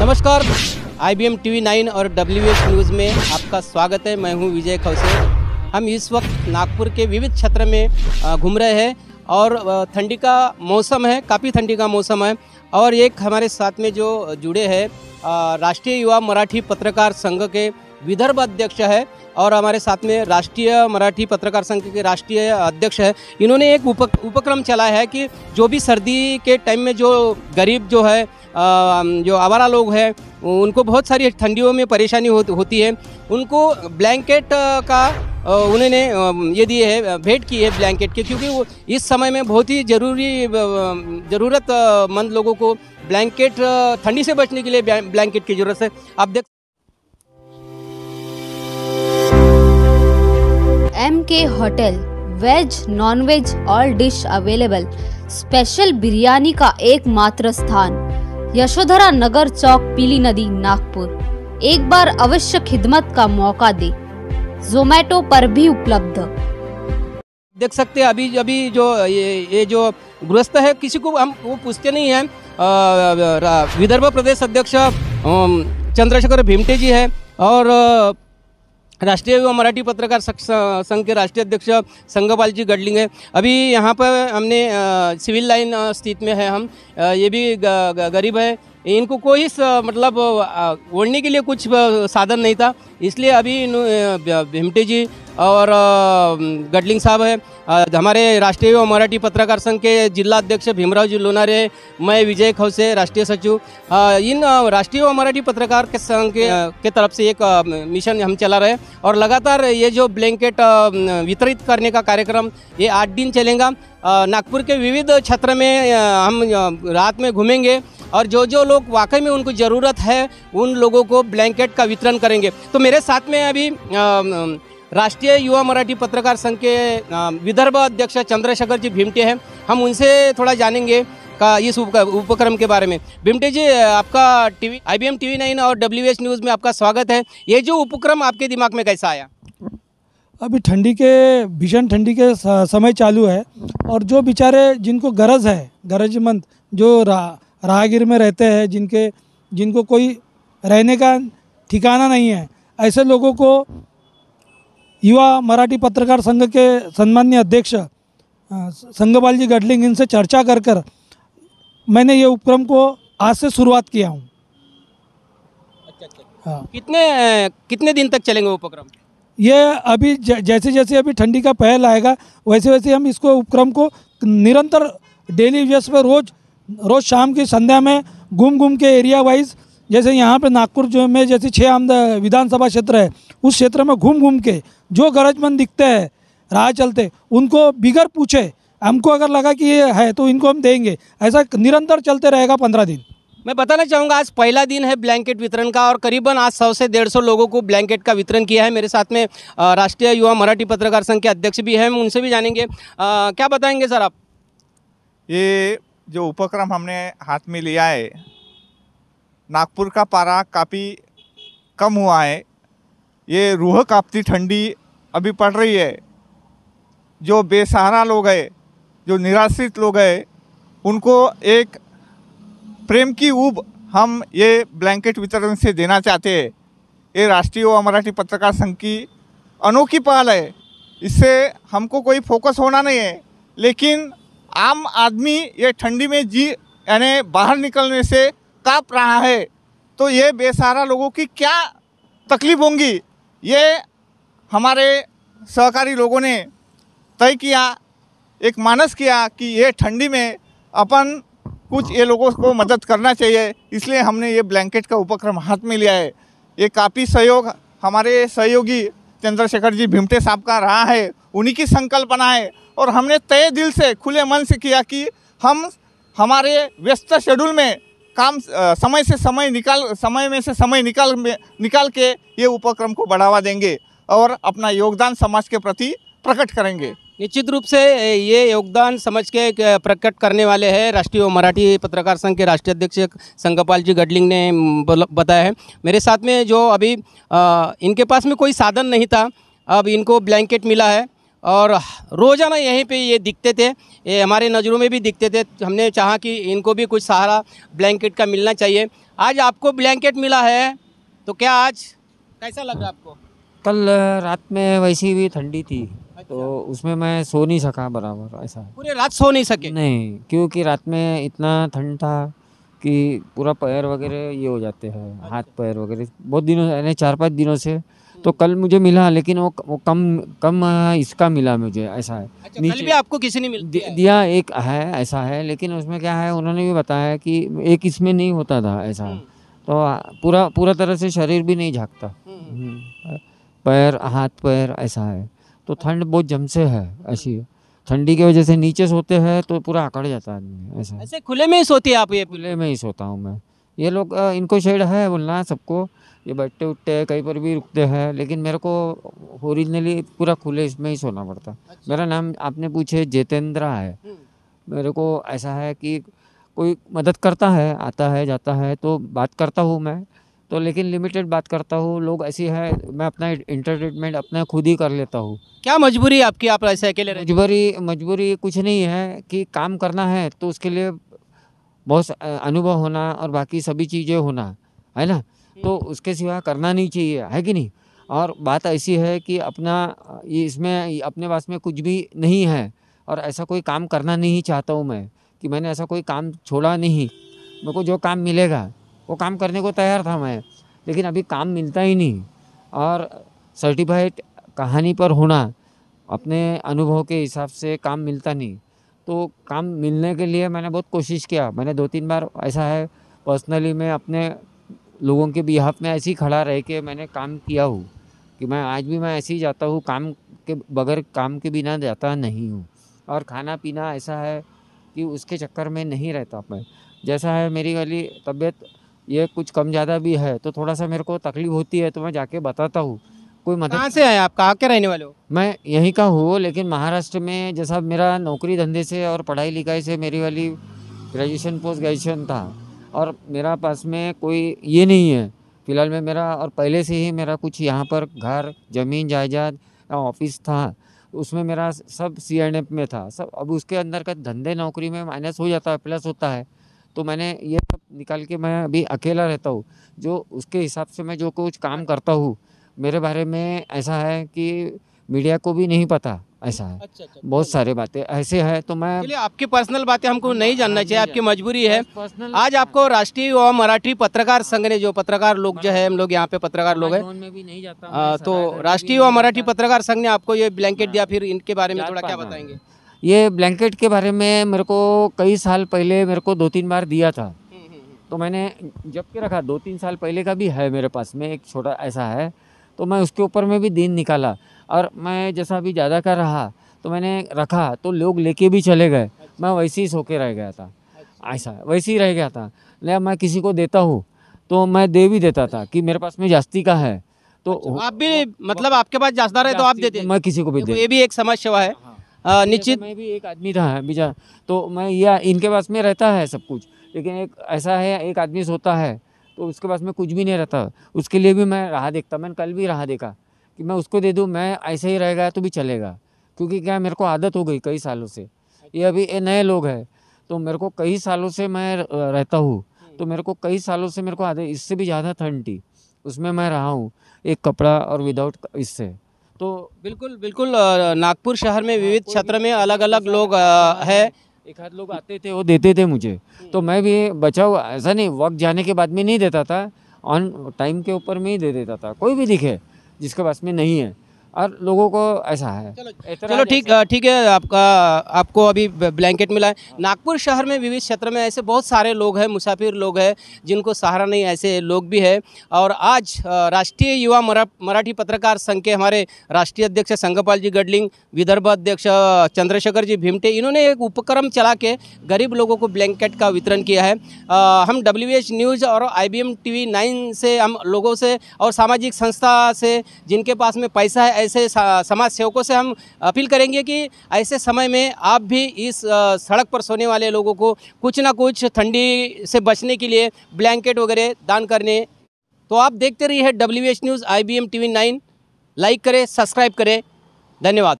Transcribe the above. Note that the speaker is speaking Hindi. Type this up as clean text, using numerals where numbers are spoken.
नमस्कार, IBM TV 9 और WH न्यूज़ में आपका स्वागत है। मैं हूं विजय खौसे। हम इस वक्त नागपुर के विविध क्षेत्र में घूम रहे हैं और ठंडी का मौसम है, काफ़ी ठंडी का मौसम है। और एक हमारे साथ में जो जुड़े हैं राष्ट्रीय युवा मराठी पत्रकार संघ के विदर्भ अध्यक्ष है और हमारे साथ में राष्ट्रीय मराठी पत्रकार संघ के राष्ट्रीय अध्यक्ष है। इन्होंने एक उपक्रम चलाया है कि जो भी सर्दी के टाइम में जो गरीब जो है जो आवारा लोग हैं उनको बहुत सारी ठंडियों में परेशानी होती है, उनको ब्लैंकेट का उन्होंने ये दिए है, भेंट की है ब्लैंकेट के, क्योंकि वो इस समय में बहुत ही ज़रूरतमंद लोगों को ब्लैंकेट, ठंडी से बचने के लिए ब्लैंकेट की ज़रूरत है। आप देख MK hotel, veg non veg all dish available. Special biryani का एकमात्र स्थान, यशोधरा नगर चौक, पीली नदी, नागपुर। एक बार अवश्य खिदमत का मौका दे। ज़ोमैटो पर भी उपलब्ध। देख सकते हैं अभी जो ये जो गृहस्थ है, किसी को हम वो पूछते नहीं हैं। विदर्भ प्रदेश अध्यक्ष चंद्रशेखर भीमटे जी है और राष्ट्रीय युवा मराठी पत्रकार संघ के राष्ट्रीय अध्यक्ष संगपाल जी गडलिंग है। अभी यहाँ पर हमने सिविल लाइन स्थित में है हम, ये भी गरीब है, इनको कोई मतलब ओढ़ने के लिए कुछ साधन नहीं था, इसलिए अभी भीमटे जी और गडलिंग साहब है, हमारे राष्ट्रीय युवा मराठी पत्रकार संघ के जिला अध्यक्ष भीमराव जी लोनारे, मैं विजय खौसे राष्ट्रीय सचिव, इन राष्ट्रीय युवा मराठी पत्रकार के संघ के तरफ से एक मिशन हम चला रहे हैं और लगातार ये जो ब्लैंकेट वितरित करने का कार्यक्रम ये 8 दिन चलेगा। नागपुर के विविध क्षेत्र में हम रात में घूमेंगे और जो लोग वाकई में उनको ज़रूरत है उन लोगों को ब्लैंकेट का वितरण करेंगे। तो मेरे साथ में अभी राष्ट्रीय युवा मराठी पत्रकार संघ के विदर्भ अध्यक्ष चंद्रशेखर जी भीमटे हैं, हम उनसे थोड़ा जानेंगे का इस उपक्रम के बारे में। भीमटे जी, आपका IBM TV 9 और WH न्यूज़ में आपका स्वागत है। ये जो उपक्रम आपके दिमाग में कैसा आया? अभी भीषण ठंडी के समय चालू है और जो बेचारे जिनको गरज है, गरजमंद जो राहगीर में रहते हैं, जिनको कोई रहने का ठिकाना नहीं है, ऐसे लोगों को युवा मराठी पत्रकार संघ के सम्माननीय अध्यक्ष संगपाल जी गडलिंग इनसे चर्चा कर मैंने ये उपक्रम को आज से शुरुआत किया हूँ। अच्छा। हाँ। कितने दिन तक चलेंगे उपक्रम? ये अभी जैसे जैसे अभी ठंडी का पहल आएगा वैसे वैसे हम इसको उपक्रम को निरंतर डेली बेस पर रोज़ शाम की संध्या में घूम के एरिया वाइज, जैसे यहाँ पे नागपुर जो में जैसे 6 विधानसभा क्षेत्र है, उस क्षेत्र में घूम के जो गरजमंद दिखते हैं राह चलते, उनको बिगर पूछे हमको अगर लगा कि ये है तो इनको हम देंगे। ऐसा निरंतर चलते रहेगा 15 दिन। मैं बताना चाहूँगा आज पहला दिन है ब्लैंकेट वितरण का और करीबन आज 100 से 150 लोगों को ब्लैंकेट का वितरण किया है। मेरे साथ में राष्ट्रीय युवा मराठी पत्रकार संघ के अध्यक्ष भी हैं, उनसे भी जानेंगे। क्या बताएंगे सर आप? ये जो उपक्रम हमने हाथ में लिया है, नागपुर का पारा काफ़ी कम हुआ है, ये रूह कांपती ठंडी अभी पड़ रही है। जो बेसहारा लोग हैं, जो निराश्रित लोग हैं, उनको एक प्रेम की ऊब हम ये ब्लैंकेट वितरण से देना चाहते हैं। ये राष्ट्रीय युवा मराठी पत्रकार संघ की अनोखी पहल है। इससे हमको कोई फोकस होना नहीं है, लेकिन आम आदमी ये ठंडी में यानी बाहर निकलने से काँप रहा है, तो ये बेसहारा लोगों की क्या तकलीफ होंगी, ये हमारे सहकारी लोगों ने तय किया, एक मानस किया कि ये ठंडी में अपन कुछ ये लोगों को मदद करना चाहिए, इसलिए हमने ये ब्लैंकेट का उपक्रम हाथ में लिया है। ये काफ़ी सहयोग हमारे सहयोगी चंद्रशेखर जी भीमटे साहब का रहा है, उन्हीं की संकल्पना है और हमने तय दिल से खुले मन से किया कि हम हमारे व्यस्त शेड्यूल में काम समय में से समय निकाल के ये उपक्रम को बढ़ावा देंगे और अपना योगदान समाज के प्रति प्रकट करेंगे। निश्चित रूप से ये योगदान समझ के प्रकट करने वाले हैं राष्ट्रीय मराठी पत्रकार संघ के राष्ट्रीय अध्यक्ष संगपाल जी गडलिंग ने बताया है। मेरे साथ में जो अभी इनके पास में कोई साधन नहीं था, अब इनको ब्लैंकेट मिला है और रोज़ाना यहीं पे ये दिखते थे, ये हमारे नज़रों में भी दिखते थे। हमने चाहा कि इनको भी कुछ सहारा ब्लैंकेट का मिलना चाहिए। आज आपको ब्लैंकेट मिला है तो क्या आज कैसा लग रहा है आपको? कल रात में वैसी भी ठंडी थी तो उसमें मैं सो नहीं सका बराबर, ऐसा है। पूरे रात सो नहीं सके? नहीं, क्योंकि रात में इतना ठंड था कि पूरा पैर वगैरह ये हो जाते हैं, हाथ पैर वगैरह बहुत दिनों यानी 4-5 दिनों से। तो कल मुझे मिला, लेकिन वो कम इसका मिला मुझे, ऐसा है। अच्छा, कल भी आपको किसी ने दिया एक है, ऐसा है, लेकिन उसमें क्या है उन्होंने भी बताया कि एक इसमें नहीं होता था, ऐसा है। तो पूरा तरह से शरीर भी नहीं झाँकता, पैर हाथ पैर, ऐसा है। तो ठंड बहुत जम से है, ऐसी ठंडी की वजह से नीचे सोते हैं तो पूरा अकड़ जाता है आदमी, ऐसा है। ऐसे खुले में ही सोती है आप? ये खुले में ही सोता हूँ मैं। ये लोग इनको शेड है बोलना सबको, ये बैठते उठते कहीं पर भी रुकते हैं, लेकिन मेरे को ओरिजिनली पूरा खुले इसमें ही सोना पड़ता। मेरा नाम आपने पूछे जितेंद्र है। मेरे को ऐसा है कि कोई मदद करता है, आता है जाता है तो बात करता हूँ मैं तो, लेकिन लिमिटेड बात करता हूँ। लोग ऐसी है, मैं अपना एंटरटेनमेंट अपना खुद ही कर लेता हूँ। क्या मजबूरी है आपकी, आप ऐसे अकेले रहते? मजबूरी कुछ नहीं है कि काम करना है तो उसके लिए बहुत अनुभव होना और बाकी सभी चीज़ें होना है ना, तो उसके सिवा करना नहीं चाहिए, है कि नहीं। और बात ऐसी है कि अपना ये इसमें अपने पास में कुछ भी नहीं है और ऐसा कोई काम करना नहीं चाहता हूँ मैं, कि मैंने ऐसा कोई काम छोड़ा नहीं। मेरे को जो काम मिलेगा वो काम करने को तैयार था मैं, लेकिन अभी काम मिलता ही नहीं। और सर्टिफाइड कहानी पर होना, अपने अनुभव के हिसाब से काम मिलता नहीं। तो काम मिलने के लिए मैंने बहुत कोशिश किया। मैंने 2-3 बार ऐसा है पर्सनली मैं अपने लोगों के बिहाफ में ऐसे ही खड़ा रह के मैंने काम किया हूँ, कि मैं आज भी मैं ऐसे ही जाता हूँ, काम के बगैर काम के बिना जाता नहीं हूँ। और खाना पीना ऐसा है कि उसके चक्कर में नहीं रहता मैं। जैसा है मेरी वाली तबीयत ये कुछ कम ज़्यादा भी है तो थोड़ा सा मेरे को तकलीफ होती है तो मैं जाके बताता हूँ, कोई मदद। कहाँ से आए आप, कहाँ के रहने वाले हो? मैं यहीं का हूँ, लेकिन महाराष्ट्र में जैसा मेरा नौकरी धंधे से और पढ़ाई लिखाई से मेरी वाली ग्रेजुएशन पोस्ट ग्रेजुएशन था, और मेरा पास में कोई ये नहीं है फ़िलहाल में मेरा। और पहले से ही मेरा कुछ यहाँ पर घर ज़मीन जायदाद ऑफिस था, उसमें मेरा सब C&F में था सब। अब उसके अंदर का धंधे नौकरी में माइनस हो जाता है, प्लस होता है। तो मैंने ये सब निकाल के मैं अभी अकेला रहता हूँ, जो उसके हिसाब से मैं जो कुछ काम करता हूँ। मेरे बारे में ऐसा है कि मीडिया को भी नहीं पता, ऐसा है। अच्छा, बहुत सारे बातें ऐसे है तो मैं चलिए, आपकी पर्सनल बातें हमको नहीं जानना चाहिए, आपकी मजबूरी है। पर्सनल आज आपको राष्ट्रीय युवा मराठी पत्रकार संघ ने, जो पत्रकार लोग जो है, हम लोग यहाँ पे पत्रकार लोग हैं, में भी नहीं जाता तो राष्ट्रीय युवा मराठी पत्रकार संघ ने आपको ये ब्लैंकेट दिया, फिर इनके बारे में थोड़ा क्या बताएंगे? ये ब्लैंकेट के बारे में मेरे को कई साल पहले मेरे को 2-3 बार दिया था, तो मैंने जब के रखा। 2-3 साल पहले का भी है मेरे पास में, एक छोटा ऐसा है, तो मैं उसके ऊपर में भी दिन निकाला। और मैं जैसा अभी ज़्यादा कर रहा तो मैंने रखा तो लोग लेके भी चले गए, मैं वैसे ही सो के रह गया था, ऐसा वैसे ही रह गया था। ले मैं किसी को देता हूँ तो मैं दे भी देता था कि मेरे पास में जास्ती का है, तो आप भी मतलब आपके पास जासदार है तो आप देते? मैं किसी को भी देखो, ये भी एक समाज सेवा है। निश्चित मैं भी एक आदमी था बीजा, तो मैं या इनके पास में रहता है सब कुछ, लेकिन एक ऐसा है एक आदमी सोता है तो उसके पास में कुछ भी नहीं रहता। उसके लिए भी मैं राह देखता, मैंने कल भी राह देखा कि मैं उसको दे दूं, मैं ऐसे ही रह गया तो भी चलेगा, क्योंकि क्या मेरे को आदत हो गई कई सालों से। ये अभी ये नए लोग हैं तो मेरे को कई सालों से मैं रहता हूँ, तो मेरे को कई सालों से मेरे को आदत, इससे भी ज़्यादा ठंड थी उसमें मैं रहा हूँ, एक कपड़ा और विदाउट इससे। तो बिल्कुल बिल्कुल, नागपुर शहर में विविध क्षेत्र में अलग अलग लोग है। एक आध लोग आते थे वो देते थे मुझे, तो मैं भी बचा हुआ, ऐसा नहीं वक्त जाने के बाद में नहीं देता था, ऑन टाइम के ऊपर में ही दे देता था, कोई भी दिखे जिसके पास में नहीं है। और लोगों को ऐसा है। चलो ठीक है, आपको अभी ब्लैंकेट मिला है। नागपुर शहर में विविध क्षेत्र में ऐसे बहुत सारे लोग हैं, मुसाफिर लोग हैं जिनको सहारा नहीं, ऐसे लोग भी हैं। और आज राष्ट्रीय युवा मराठी पत्रकार संघ के हमारे राष्ट्रीय अध्यक्ष संगपाल जी गडलिंग, विदर्भ अध्यक्ष चंद्रशेखर जी भीमटे, इन्होंने एक उपक्रम चला के गरीब लोगों को ब्लैंकेट का वितरण किया है। हम WH न्यूज़ और IBM TV 9 से हम लोगों से और सामाजिक संस्था से जिनके पास में पैसा है, ऐसे समाज सेवकों से हम अपील करेंगे कि ऐसे समय में आप भी इस सड़क पर सोने वाले लोगों को कुछ ना कुछ ठंडी से बचने के लिए ब्लैंकेट वगैरह दान करने। तो आप देखते रहिए WH news IBM TV 9, like करें, सब्सक्राइब करें। धन्यवाद।